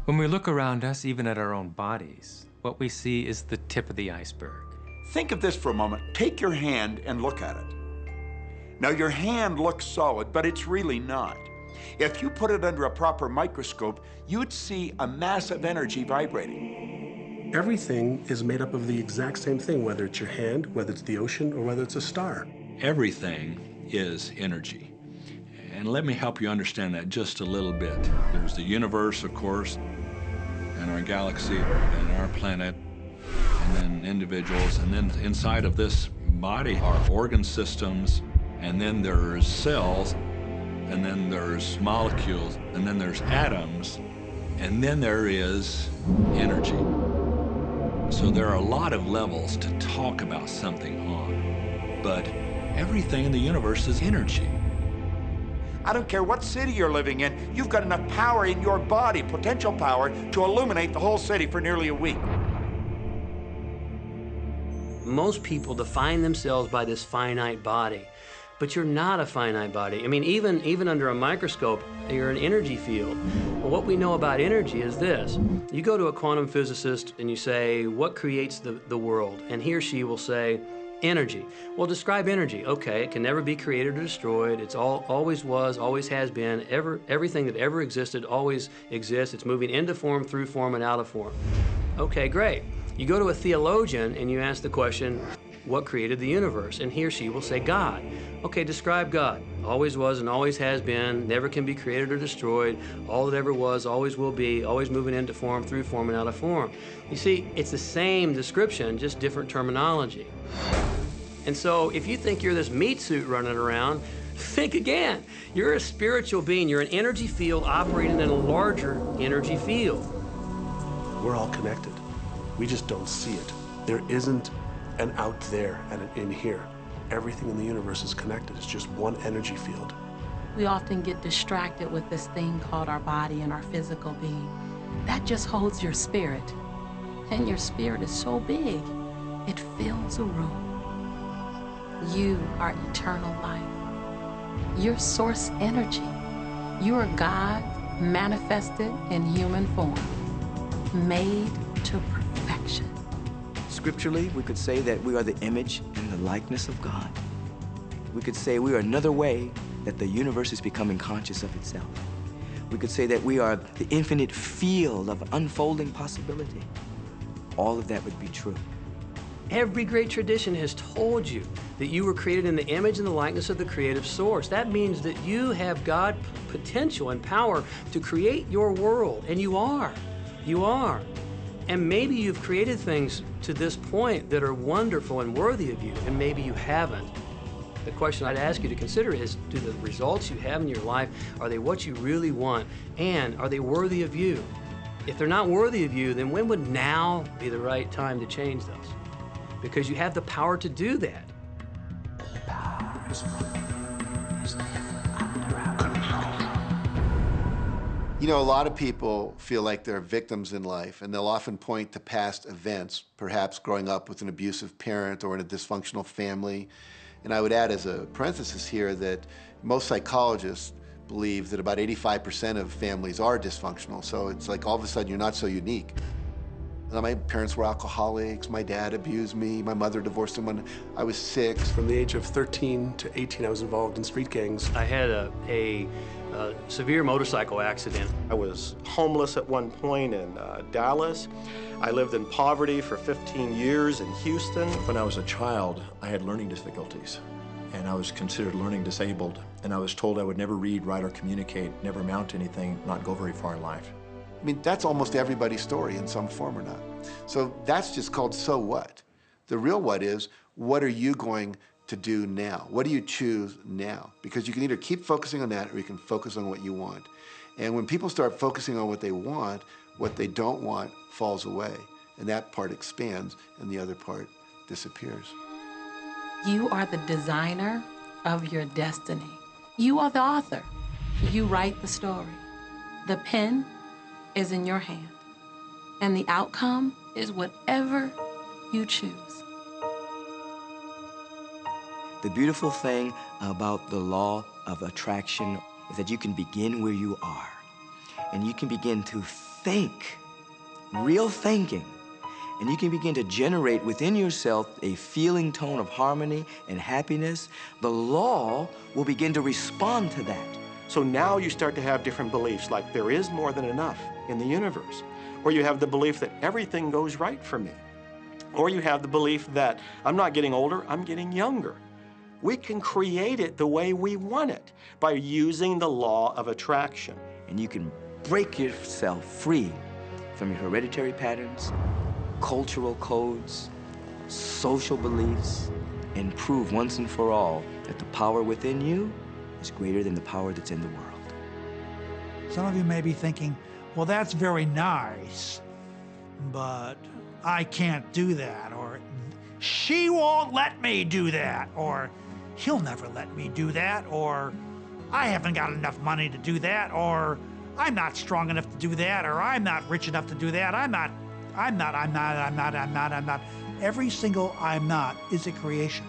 When we look around us, even at our own bodies, what we see is the tip of the iceberg. Think of this for a moment. Take your hand and look at it. Now, your hand looks solid, but it's really not. If you put it under a proper microscope, you'd see a mass of energy vibrating. Everything is made up of the exact same thing, whether it's your hand, whether it's the ocean, or whether it's a star. Everything is energy. And let me help you understand that just a little bit. There's the universe, of course, and our galaxy, and our planet, and then individuals, and then inside of this body are organ systems, and then there's cells, and then there's molecules, and then there's atoms, and then there is energy. So there are a lot of levels to talk about something on, but everything in the universe is energy. I don't care what city you're living in, you've got enough power in your body, potential power, to illuminate the whole city for nearly a week. Most people define themselves by this finite body, but you're not a finite body. I mean, even under a microscope, you're an energy field. Well, what we know about energy is this. You go to a quantum physicist and you say, what creates the world? And he or she will say, energy. Well, describe energy. Okay, it can never be created or destroyed. It's always was, always has been. Everything that ever existed always exists. It's moving into form, through form, and out of form. Okay, great. You go to a theologian and you ask the question, what created the universe? And he or she will say, God. Okay, describe God. Always was and always has been, never can be created or destroyed, all that ever was, always will be, always moving into form, through form, and out of form. You see, it's the same description, just different terminology. And so if you think you're this meat suit running around, think again. You're a spiritual being. You're an energy field operating in a larger energy field. We're all connected. We just don't see it. There isn't an out there and an in here. Everything in the universe is connected. It's just one energy field. We often get distracted with this thing called our body and our physical being. That just holds your spirit. And your spirit is so big, it fills a room. You are eternal life. You're source energy. You are God manifested in human form, made to perfection. Scripturally, we could say that we are the image and the likeness of God. We could say we are another way that the universe is becoming conscious of itself. We could say that we are the infinite field of unfolding possibility. All of that would be true. Every great tradition has told you that you were created in the image and the likeness of the creative source. That means that you have God potential and power to create your world, and you are. You are. And maybe you've created things to this point that are wonderful and worthy of you, and maybe you haven't. The question I'd ask you to consider is, do the results you have in your life, are they what you really want? And are they worthy of you? If they're not worthy of you, then when would now be the right time to change those? Because you have the power to do that. You know, a lot of people feel like they're victims in life, and they'll often point to past events, perhaps growing up with an abusive parent or in a dysfunctional family. And I would add as a parenthesis here that most psychologists believe that about 85% of families are dysfunctional. So it's like all of a sudden you're not so unique. My parents were alcoholics, my dad abused me, my mother divorced him when I was 6. From the age of 13 to 18, I was involved in street gangs. I had a severe motorcycle accident. I was homeless at one point in Dallas. I lived in poverty for 15 years in Houston. When I was a child, I had learning difficulties, and I was considered learning disabled, and I was told I would never read, write, or communicate, never amount to anything, not go very far in life. I mean, that's almost everybody's story in some form or not. So that's just called so what. The real what is, what are you going to do now? What do you choose now? Because you can either keep focusing on that or you can focus on what you want. And when people start focusing on what they want, what they don't want falls away. And that part expands and the other part disappears. You are the designer of your destiny. You are the author. You write the story. The pen is in your hand. And the outcome is whatever You choose. The beautiful thing about the law of attraction is that you can begin where you are, and you can begin to think, real thinking, and you can begin to generate within yourself a feeling tone of harmony and happiness. The law will begin to respond to that. So now you start to have different beliefs, like there is more than enough in the universe, or you have the belief that everything goes right for me, or you have the belief that I'm not getting older, I'm getting younger. We can create it the way we want it by using the law of attraction. And you can break yourself free from your hereditary patterns, cultural codes, social beliefs, and prove once and for all that the power within you is greater than the power that's in the world. Some of you may be thinking, well, that's very nice, but I can't do that, or she won't let me do that, or he'll never let me do that, or I haven't got enough money to do that, or I'm not strong enough to do that, or I'm not rich enough to do that, I'm not. Every single I'm not is a creation.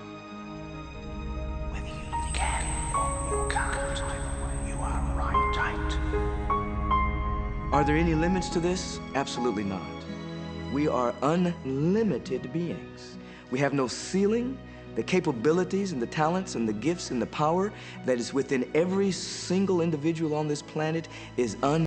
Whether you can or you can't, you are right. Are there any limits to this? Absolutely not. We are unlimited beings. We have no ceiling. The capabilities and the talents and the gifts and the power that is within every single individual on this planet is unlimited.